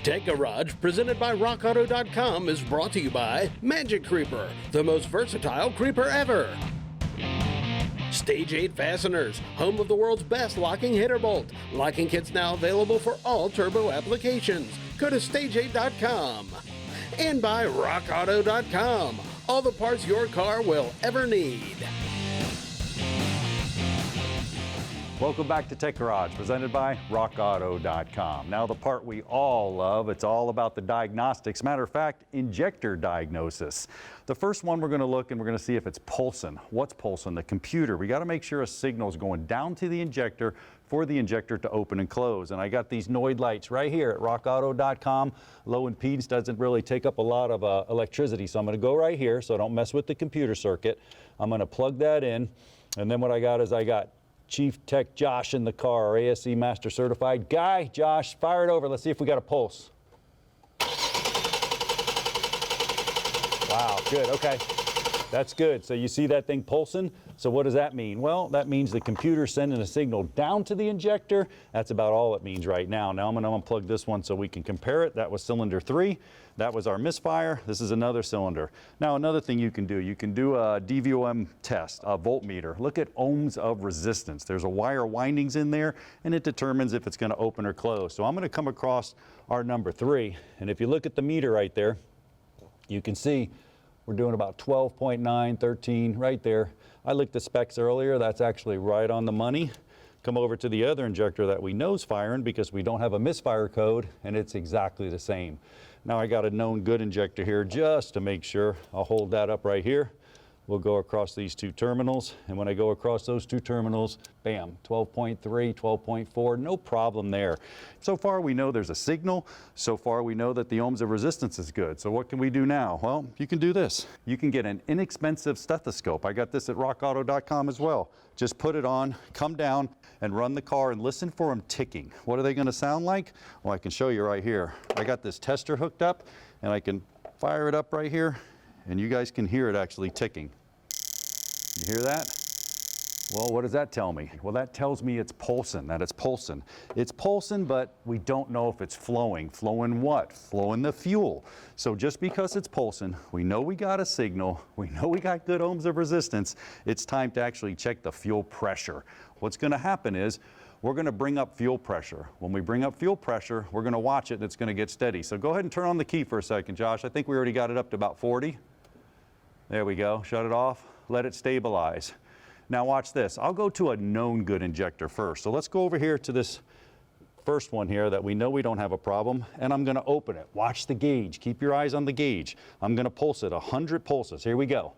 Tech Garage, presented by RockAuto.com, is brought to you by Magic Creeper, the most versatile creeper ever. Stage 8 Fasteners, home of the world's best locking hitter bolt. Locking kits now available for all turbo applications. Go to stage8.com. And by RockAuto.com, all the parts your car will ever need. Welcome back to Tech Garage, presented by RockAuto.com. Now the part we all love, it's all about the diagnostics. Matter of fact, injector diagnosis. The first one we're going to look and we're going to see if it's pulsing. What's pulsing? The computer. We got to make sure a signal is going down to the injector for the injector to open and close. And I got these Noid lights right here at RockAuto.com. Low impedance doesn't really take up a lot of electricity, so I'm going to go right here so I don't mess with the computer circuit. I'm going to plug that in, and then what I got is I got Chief Tech Josh in the car, our ASE Master Certified guy. Josh, fire it over. Let's see if we got a pulse. Wow, good, okay. That's good. So you see that thing pulsing? So what does that mean? Well, that means the computer's sending a signal down to the injector. That's about all it means right now. Now I'm going to unplug this one so we can compare it. That was cylinder 3. That was our misfire. This is another cylinder. Now another thing you can do a DVOM test, a voltmeter. Look at ohms of resistance. There's a wire windings in there and it determines if it's going to open or close. So I'm going to come across our number 3, and if you look at the meter right there, you can see we're doing about 12.9, 13 right there. I looked at specs earlier. That's actually right on the money. Come over to the other injector that we know's firing because we don't have a misfire code, and it's exactly the same. Now I got a known good injector here just to make sure. I'll hold that up right here. We'll go across these 2 terminals, and when I go across those 2 terminals, bam, 12.3, 12.4, no problem there. So far we know there's a signal. So far we know that the ohms of resistance is good. So what can we do now? Well, you can do this. You can get an inexpensive stethoscope. I got this at RockAuto.com as well. Just put it on, come down, and run the car and listen for them ticking. What are they gonna sound like? Well, I can show you right here. I got this tester hooked up, and I can fire it up right here, and you guys can hear it actually ticking. You hear that? Well, what does that tell me? Well, that tells me it's pulsing, that it's pulsing. It's pulsing, but we don't know if it's flowing. Flowing what? Flowing the fuel. So just because it's pulsing, we know we got a signal, we know we got good ohms of resistance, it's time to actually check the fuel pressure. What's gonna happen is, we're gonna bring up fuel pressure. When we bring up fuel pressure, we're gonna watch it and it's gonna get steady. So go ahead and turn on the key for a second, Josh. I think we already got it up to about 40. There we go, shut it off, let it stabilize. Now watch this. I'll go to a known good injector first. So let's go over here to this first one here that we know we don't have a problem, and I'm gonna open it. Watch the gauge, keep your eyes on the gauge. I'm gonna pulse it, 100 pulses, here we go.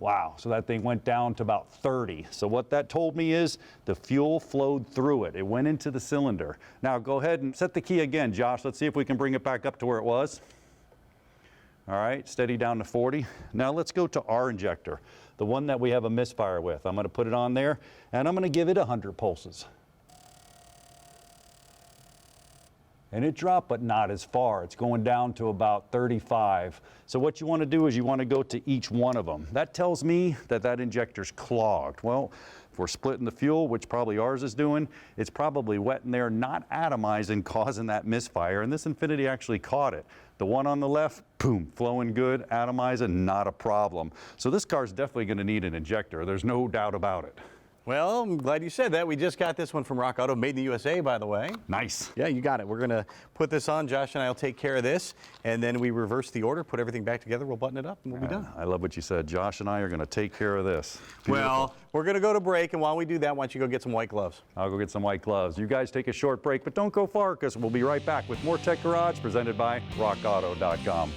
Wow, so that thing went down to about 30. So what that told me is the fuel flowed through it. It went into the cylinder. Now go ahead and set the key again, Josh. Let's see if we can bring it back up to where it was. All right, steady down to 40. Now let's go to our injector, the one that we have a misfire with. I'm gonna put it on there, and I'm gonna give it 100 pulses. And it dropped, but not as far. It's going down to about 35. So what you want to do is you want to go to each one of them. That tells me that that injector's clogged. Well, if we're splitting the fuel, which probably ours is doing, it's probably wet in there, not atomizing, causing that misfire. And this Infinity actually caught it. The one on the left, boom, flowing good, atomizing, not a problem. So this car's definitely going to need an injector. There's no doubt about it. Well, I'm glad you said that. We just got this one from Rock Auto, made in the USA, by the way. Nice. Yeah, you got it. We're going to put this on. Josh and I will take care of this, and then we reverse the order, put everything back together, we'll button it up, and we'll be done. I love what you said. Josh and I are going to take care of this. Beautiful. Well, we're going to go to break, and while we do that, why don't you go get some white gloves? I'll go get some white gloves. You guys take a short break, but don't go far, because we'll be right back with more Tech Garage presented by RockAuto.com.